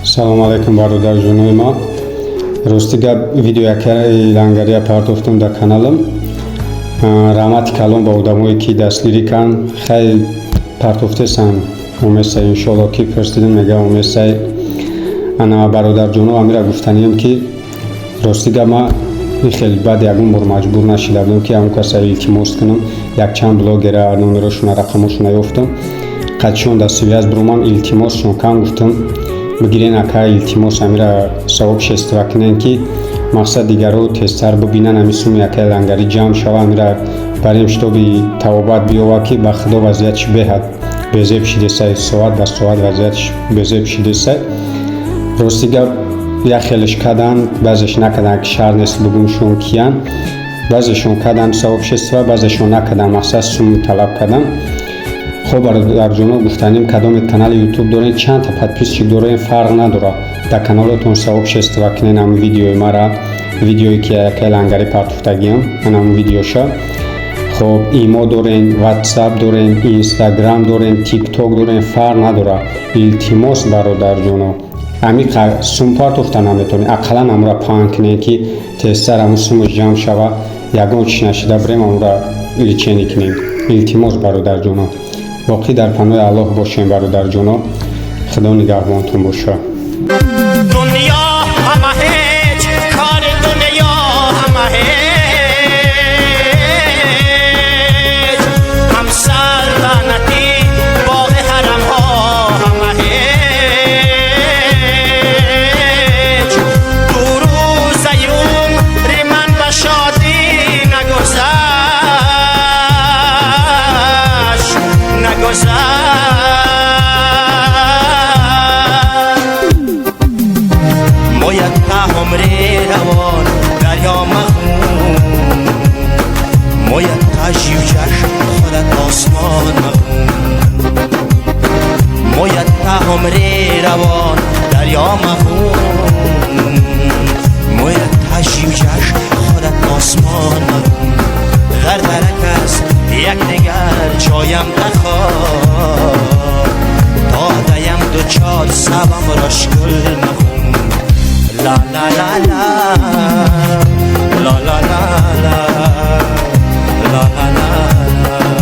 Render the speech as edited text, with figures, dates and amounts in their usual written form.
салом алайкум бародарҷонои ма. Рости гап видеояке лангария партофтам дар каналам. Раҳмати калон ба одамое ки дастгирӣ карданд. Хеле партофтесам омесай иншоалло ки фирстидам мега омесай. Ана бародарҷоно амира гуфтаниям ки рости гап ма хеле баъд ягон бор маҷбур нашида будам ки ҳамон касаро илтимос кунам. Якчанд блогера номерошона рақамошона ёфтам. қадшон дар связ буромам илтимосшон кам гуфтам бигирен ака илтимос амира савоб шестива кунен ки мақсад дигарро тезтар бубинан ами суми яка лангари ҷамъ шава амира барем шитоби тавобат биёва ки ба худо вазъиятш беҳад безеб шидесай соат ба соат вазъиятш безеб шидесай. рости гап як хелеш кадан баъзеш накадан ки шаҳр нест бугумшон киян баъзешон кадан савоб шестива баъзешон накадан мақсад сум талаб кадан. хоб бародарҷоно гуфтанем кадоме канали ютуб дорем чанд та подписчик дорем фарқ надорад дар каналотон савоб шестива кунен ҳамн видеои мара видеое ки яке лангари партофтагиам ҳамн видеоша. хоб имо дорем ватсап дорем инстаграм дорем тикток дорем фарқ надорад. илтимос бародарҷоно ами сум партофта наметонем ақаллан амра паҳн кунем ки тезтар ҳамн сумаш ҷамъ шава ягон чиз нашида бирем амра личени кунем. илтимос бародарҷоно боқӣ дар паноҳи аллоҳ бошем бародарҷоно. худо нигаҳбонтон боша. دنیا همه هیچ کار دنیا همه هیچ هم سلطنتی باغ حرم ها همه هیچ دو روز عمر من به شادی نگذشت عمری روان دریا مخون موید تجیو جشن خودت آسمان مخون موید عمری روان دریا مخون موید تجیو جشن خودت آسمان مخون غردرک است یک نگر جایم نخواد تا دیم دو چار سبم رشکل مخون. La la la la la la la la la la la la